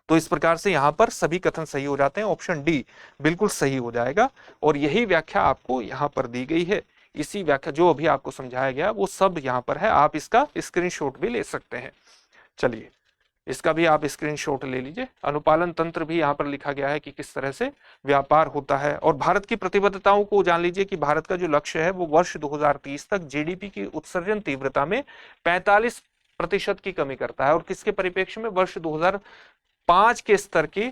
तो इस प्रकार से यहां पर सभी कथन सही हो जाते हैं। ऑप्शन डी बिल्कुल सही हो जाएगा, और यही व्याख्या आपको यहां पर दी गई है। इसी व्याख्या जो अभी आपको समझाया गया वो सब यहां पर है, आप इसका स्क्रीनशॉट भी ले सकते हैं। चलिए, इसका भी आप स्क्रीनशॉट ले लीजिए। अनुपालन तंत्र भी यहाँ पर लिखा गया है कि किस तरह से व्यापार होता है, और भारत की प्रतिबद्धताओं को जान लीजिए कि भारत का जो लक्ष्य है वो वर्ष 2030 तक जीडीपी की उत्सर्जन तीव्रता में 45% की कमी करता है। और किसके परिप्रेक्ष्य में? वर्ष 2005 के स्तर के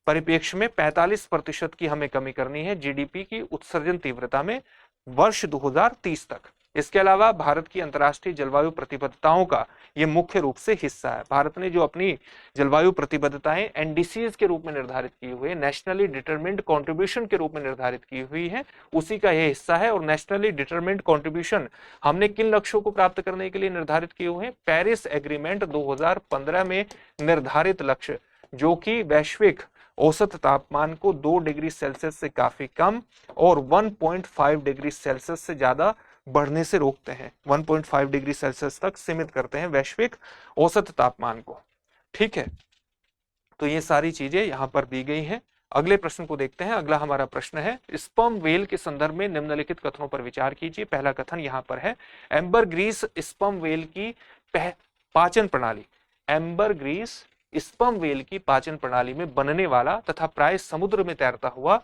परिप्रेक्ष्य में 45% की हमें कमी करनी है जीडीपी की उत्सर्जन तीव्रता में वर्ष 2030 तक। इसके अलावा भारत की अंतर्राष्ट्रीय जलवायु प्रतिबद्धताओं का ये मुख्य रूप से हिस्सा है। भारत ने जो अपनी जलवायु प्रतिबद्धताएं एनडीसीज के रूप में निर्धारित की हुई है, नेशनली डिटरमिन्ड कंट्रीब्यूशन के रूप में निर्धारित की हुई है, उसी का यह हिस्सा है। और नेशनली डिटरमिन्ड कंट्रीब्यूशन हमने किन लक्ष्यों को प्राप्त करने के लिए निर्धारित किए हुए हैं? पेरिस एग्रीमेंट 2015 में निर्धारित लक्ष्य, जो कि वैश्विक औसत तापमान को 2 डिग्री सेल्सियस से काफी कम और 1.5 डिग्री सेल्सियस से ज्यादा बढ़ने से रोकते हैं। 1.5 डिग्री सेल्सियस तक सीमित करते हैं वैश्विक औसत तापमान को। ठीक है, तो ये सारी चीजें यहां पर दी गई हैं। अगले प्रश्न को देखते हैं। अगला हमारा प्रश्न है, स्पर्म वेल के संदर्भ में निम्नलिखित कथनों पर विचार कीजिए। पहला कथन यहां पर है, एम्बरग्रीस स्पर्म वेल की पाचन प्रणाली, एम्बरग्रीस स्पर्म वेल की पाचन प्रणाली में बनने वाला तथा प्राय समुद्र में तैरता हुआ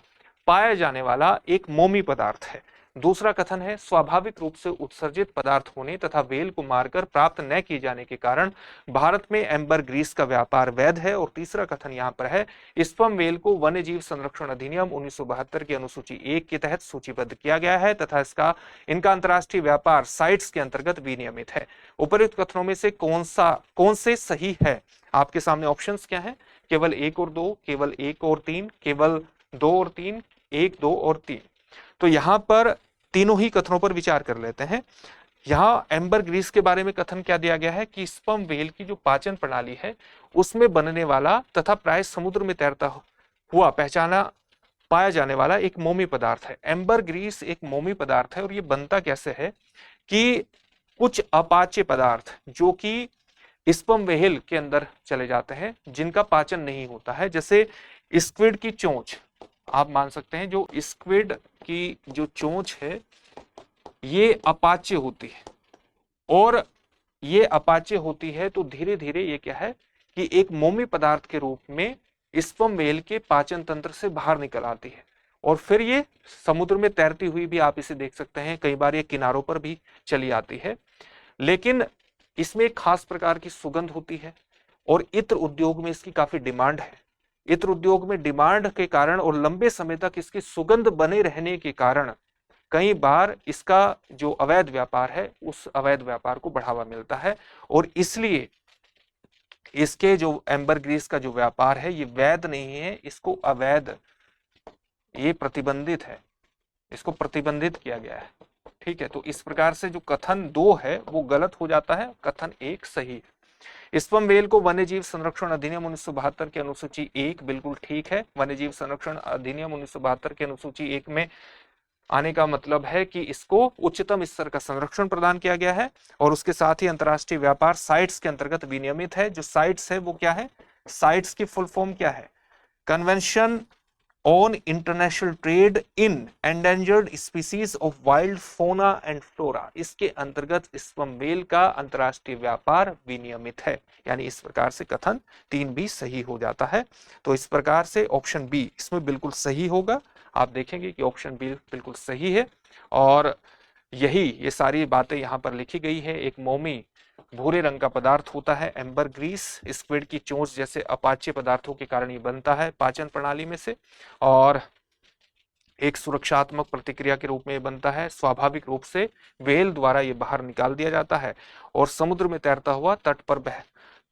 पाया जाने वाला एक मोमी पदार्थ है। दूसरा कथन है स्वाभाविक रूप से उत्सर्जित पदार्थ होने तथा वेल को मारकर प्राप्त न किए जाने के कारण भारत में एम्बर ग्रीस का व्यापार वैध है। और तीसरा कथन यहाँ पर है स्पर्म वेल को वन्य जीव संरक्षण अधिनियम 1972 की अनुसूची 1 के तहत सूचीबद्ध किया गया है तथा इनका अंतर्राष्ट्रीय व्यापार साइट्स के अंतर्गत विनियमित है। उपर्युक्त कथनों में से कौन से सही है? आपके सामने ऑप्शंस क्या है? केवल 1 और 2, केवल 1 और 3, केवल 2 और 3, 1, 2 और 3। तो यहां पर तीनों ही कथनों पर विचार कर लेते हैं। यहां एम्बर ग्रीस के बारे में कथन क्या दिया गया है कि स्पर्म व्हेल की जो पाचन प्रणाली है उसमें बनने वाला तथा प्राय समुद्र में तैरता हुआ पाया जाने वाला एक मोमी पदार्थ है। एम्बर ग्रीस एक मोमी पदार्थ है और ये बनता कैसे है कि कुछ अपाच्य पदार्थ जो कि स्पर्म व्हेल के अंदर चले जाते हैं जिनका पाचन नहीं होता है, जैसे स्क्विड की चोंच आप मान सकते हैं। जो स्क्विड की जो चोंच है ये अपाच्य होती है और ये अपाच्य होती है तो धीरे धीरे ये क्या है कि एक मोमी पदार्थ के रूप में स्पर्म व्हेल के पाचन तंत्र से बाहर निकल आती है और फिर ये समुद्र में तैरती हुई भी आप इसे देख सकते हैं। कई बार ये किनारों पर भी चली आती है, लेकिन इसमें एक खास प्रकार की सुगंध होती है और इत्र उद्योग में इसकी काफी डिमांड है। इत्र उद्योग में डिमांड के कारण और लंबे समय तक इसकी सुगंध बने रहने के कारण कई बार इसका जो अवैध व्यापार है उस अवैध व्यापार को बढ़ावा मिलता है और इसलिए इसके जो एम्बर ग्रीस का जो व्यापार है ये वैध नहीं है, इसको अवैध, ये प्रतिबंधित है, इसको प्रतिबंधित किया गया है। ठीक है, तो इस प्रकार से जो कथन 2 है वो गलत हो जाता है, कथन 1 सही है। स्पर्म व्हेल को वन्य जीव संरक्षण अधिनियम 1972 की अनुसूची 1 बिल्कुल ठीक है। वन्य जीव संरक्षण अधिनियम 1972 की अनुसूची 1 में आने का मतलब है कि इसको उच्चतम स्तर का संरक्षण प्रदान किया गया है और उसके साथ ही अंतरराष्ट्रीय व्यापार साइट्स के अंतर्गत विनियमित है। जो साइट्स है वो क्या है? साइट्स की फुल फॉर्म क्या है? Convention on international trade in endangered species of wild फोना एंड फ्लोरा। इसके अंतर्गत स्पर्म व्हेल का अंतरराष्ट्रीय व्यापार विनियमित है। यानी इस प्रकार से कथन 3 भी सही हो जाता है। तो इस प्रकार से ऑप्शन बी इसमें बिल्कुल सही होगा। आप देखेंगे कि ऑप्शन बी बिल्कुल सही है और ये सारी बातें यहाँ पर लिखी गई है। एक मोमी भूरे रंग का पदार्थ होता है एम्बर ग्रीस, स्क्विड की चोंच जैसे अपाच्य पदार्थों के कारण ये बनता है पाचन प्रणाली में से और एक सुरक्षात्मक प्रतिक्रिया के रूप में बनता है। स्वाभाविक रूप से व्हेल द्वारा ये बाहर निकाल दिया जाता है और समुद्र में तैरता हुआ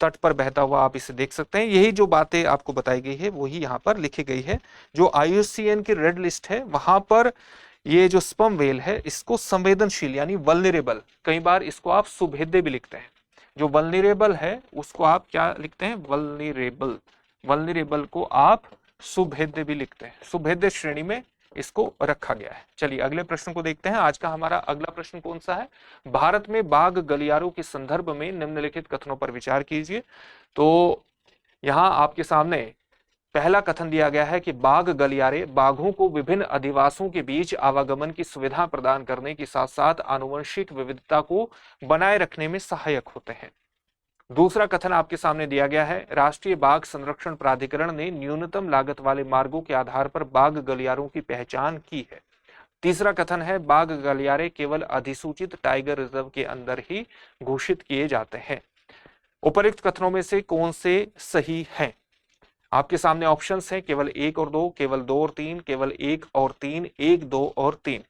तट पर बहता हुआ आप इसे देख सकते हैं। यही जो बातें आपको बताई गई है वही यहाँ पर लिखी गई है। जो IUCN की रेड लिस्ट है वहां पर ये जो स्पर्म व्हेल है इसको संवेदनशील यानी वल्नरेबल, कई बार इसको आप सुभेद्य भी लिखते हैं। जो वल्नरेबल है उसको आप क्या लिखते हैं? वल्नरेबल। वल्नरेबल को आप सुभेद्य भी लिखते हैं। सुभेद्य श्रेणी में इसको रखा गया है। चलिए अगले प्रश्न को देखते हैं। आज का हमारा अगला प्रश्न कौन सा है? भारत में बाघ गलियारों के संदर्भ में निम्नलिखित कथनों पर विचार कीजिए। तो यहाँ आपके सामने पहला कथन दिया गया है कि बाघ गलियारे बाघों को विभिन्न अधिवासों के बीच आवागमन की सुविधा प्रदान करने के साथ साथ आनुवंशिक विविधता को बनाए रखने में सहायक होते हैं। दूसरा कथन आपके सामने दिया गया है, राष्ट्रीय बाघ संरक्षण प्राधिकरण ने न्यूनतम लागत वाले मार्गों के आधार पर बाघ गलियारों की पहचान की है। तीसरा कथन है, बाघ गलियारे केवल अधिसूचित टाइगर रिजर्व के अंदर ही घोषित किए जाते हैं। उपर्युक्त कथनों में से कौन से सही हैं? आपके सामने ऑप्शंस हैं केवल 1 और 2, केवल 2 और 3, केवल 1 और 3, 1, 2 और 3।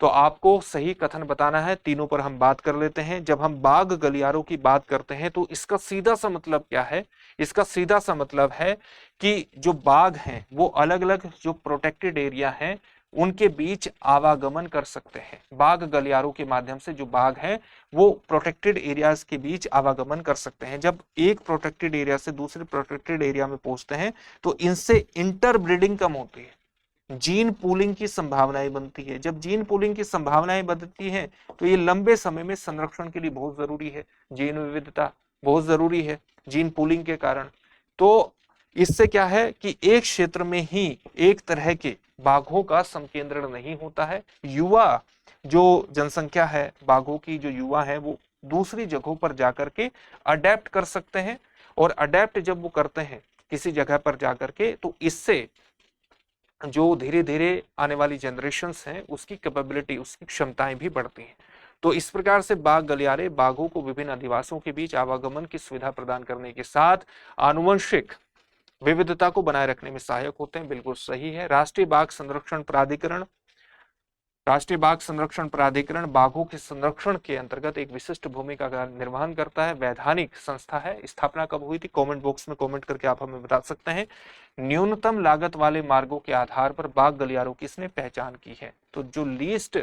तो आपको सही कथन बताना है। तीनों पर हम बात कर लेते हैं। जब हम बाघ गलियारों की बात करते हैं तो इसका सीधा सा मतलब क्या है? इसका सीधा सा मतलब है कि जो बाघ हैं वो अलग अलग जो प्रोटेक्टेड एरिया हैं उनके बीच आवागमन कर सकते हैं। बाघ गलियारों के माध्यम से जो बाघ हैं वो प्रोटेक्टेड एरियाज के बीच आवागमन कर सकते हैं। जब एक प्रोटेक्टेड एरिया से दूसरे प्रोटेक्टेड एरिया में पहुंचते हैं तो इनसे इंटरब्रीडिंग कम होती है, जीन पूलिंग की संभावनाएं बनती है। जब जीन पूलिंग की संभावनाएं बनती हैं तो ये लंबे समय में संरक्षण के लिए बहुत जरूरी है। जीन विविधता बहुत जरूरी है जीन पूलिंग के कारण। तो इससे क्या है कि एक क्षेत्र में ही एक तरह के बाघों का संकेंद्रण नहीं होता है। युवा जो जनसंख्या है बाघों की, जो युवा है वो दूसरी जगहों पर जाकर के अडेप्ट कर सकते हैं और अडेप्ट जब वो करते हैं किसी जगह पर जाकर के तो इससे जो धीरे धीरे आने वाली जनरेशन्स हैं उसकी कैपेबिलिटी, उसकी क्षमताएं भी बढ़ती हैं। तो इस प्रकार से बाघ गलियारे बाघों को विभिन्न अधिवासियों के बीच आवागमन की सुविधा प्रदान करने के साथ आनुवंशिक विविधता को बनाए रखने में सहायक होते हैं। बिल्कुल सही है। राष्ट्रीय बाघ संरक्षण प्राधिकरण बाघों के संरक्षण के अंतर्गत एक विशिष्ट भूमिका का निर्वहन करता है। वैधानिक संस्था है। स्थापना कब हुई थी? कमेंट बॉक्स में कमेंट करके आप हमें बता सकते हैं। न्यूनतम लागत वाले मार्गों के आधार पर बाघ गलियारों की इसने पहचान की है। तो जो लीस्ट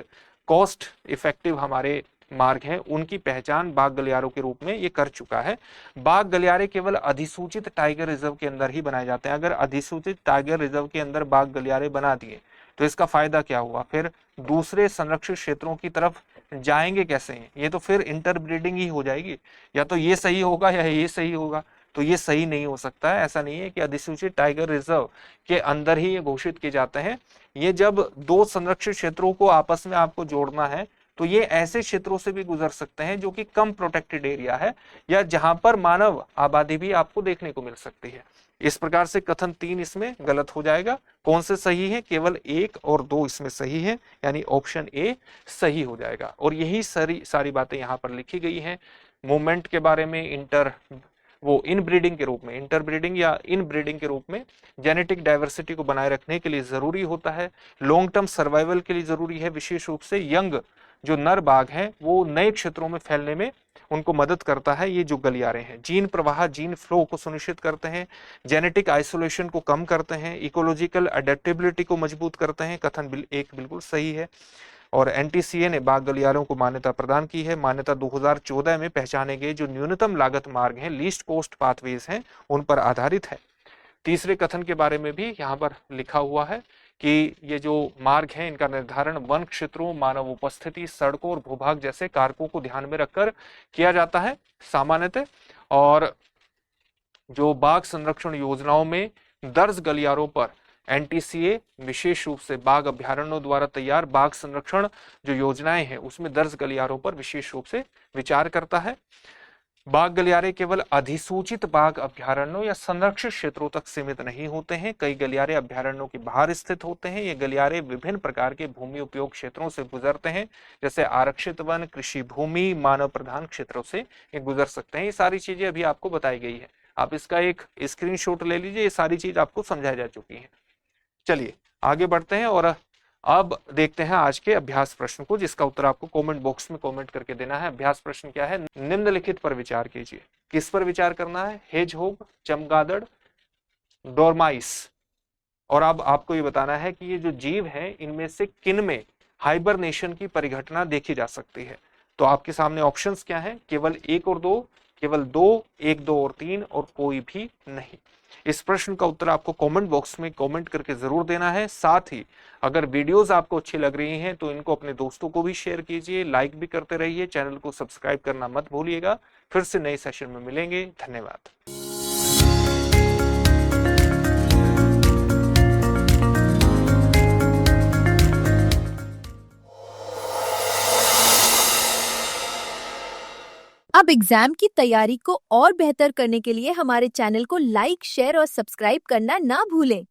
कॉस्ट इफेक्टिव हमारे मार्ग हैं उनकी पहचान बाघ गलियारों के रूप में ये कर चुका है। बाघ गलियारे केवल अधिसूचित टाइगर रिजर्व के अंदर ही बनाए जाते हैं। अगर अधिसूचित टाइगर रिजर्व के अंदर बाघ गलियारे बना दिए तो इसका फायदा क्या हुआ? फिर दूसरे संरक्षित क्षेत्रों की तरफ जाएंगे कैसे? ये तो फिर इंटरब्रीडिंग ही हो जाएगी। या तो ये सही होगा या ये सही होगा, तो ये सही नहीं हो सकता है। ऐसा नहीं है कि अधिसूचित टाइगर रिजर्व के अंदर ही ये घोषित किए जाते हैं। ये जब दो संरक्षित क्षेत्रों को आपस में आपको जोड़ना है तो ये ऐसे क्षेत्रों से भी गुजर सकते हैं जो कि कम प्रोटेक्टेड एरिया है या जहां पर मानव आबादी भी आपको देखने को मिल सकती है। इस प्रकार से कथन 3 इसमें गलत हो जाएगा। कौन से सही है? केवल 1 और 2 इसमें सही है, यानी ऑप्शन ए सही हो जाएगा। और यही सारी बातें यहाँ पर लिखी गई हैं। मूवमेंट के बारे में इनब्रीडिंग के रूप में, इंटरब्रीडिंग या इनब्रीडिंग के रूप में जेनेटिक डाइवर्सिटी को बनाए रखने के लिए जरूरी होता है। लॉन्ग टर्म सर्वाइवल के लिए जरूरी है। विशेष रूप से यंग जो नर बाघ हैं वो नए क्षेत्रों में फैलने में उनको मदद करता है। ये जो गलियारे हैं जीन प्रवाह, जीन फ्लो को सुनिश्चित करते हैं, जेनेटिक आइसोलेशन को कम करते हैं, इकोलॉजिकल अडेप्टेबिलिटी को मजबूत करते हैं। कथन 1 बिल्कुल सही है। और एनटीसीए ने बाघ गलियारों को मान्यता प्रदान की है। मान्यता 2014 में पहचाने गए जो न्यूनतम लागत मार्ग हैं, लीस्ट कॉस्ट पाथवेज हैं, उन पर आधारित है। तीसरे कथन के बारे में भी यहाँ पर लिखा हुआ है कि ये जो मार्ग हैं इनका निर्धारण वन क्षेत्रों, मानव उपस्थिति, सड़कों और भूभाग जैसे कारकों को ध्यान में रखकर किया जाता है सामान्यतः। और जो बाघ संरक्षण योजनाओं में दर्ज गलियारों पर एनटीसीए विशेष रूप से बाघ अभ्यारण्यों द्वारा तैयार बाघ संरक्षण जो योजनाएं हैं उसमें दर्ज गलियारों पर विशेष रूप से विचार करता है। बाघ गलियारे केवल अधिसूचित बाघ अभ्यारण्यों या संरक्षित क्षेत्रों तक सीमित नहीं होते हैं। कई गलियारे अभ्यारण्यों के बाहर स्थित होते हैं। ये गलियारे विभिन्न प्रकार के भूमि उपयोग क्षेत्रों से गुजरते हैं, जैसे आरक्षित वन, कृषि भूमि, मानव प्रधान क्षेत्रों से ये गुजर सकते हैं। ये सारी चीजें अभी आपको बताई गई है। आप इसका एक स्क्रीनशॉट ले लीजिए। ये सारी चीज आपको समझाई जा चुकी है। चलिए आगे बढ़ते हैं और अब देखते हैं आज के अभ्यास प्रश्न को, जिसका उत्तर आपको कमेंट बॉक्स में कमेंट करके देना है। अभ्यास प्रश्न क्या है? निम्नलिखित पर विचार कीजिए। किस पर विचार करना है? हेजहोग, चमगादड़, डोरमाइस। और अब आपको ये बताना है कि ये जो जीव हैं इनमें से किन में हाइबरनेशन की परिघटना देखी जा सकती है। तो आपके सामने ऑप्शंस क्या हैं? केवल 1 और 2, केवल 2, 1, 2 और 3 और कोई भी नहीं। इस प्रश्न का उत्तर आपको कमेंट बॉक्स में कमेंट करके जरूर देना है। साथ ही अगर वीडियोस आपको अच्छी लग रही हैं तो इनको अपने दोस्तों को भी शेयर कीजिए, लाइक भी करते रहिए, चैनल को सब्सक्राइब करना मत भूलिएगा। फिर से नए सेशन में मिलेंगे। धन्यवाद। अब एग्जाम की तैयारी को और बेहतर करने के लिए हमारे चैनल को लाइक, शेयर और सब्सक्राइब करना ना भूलें।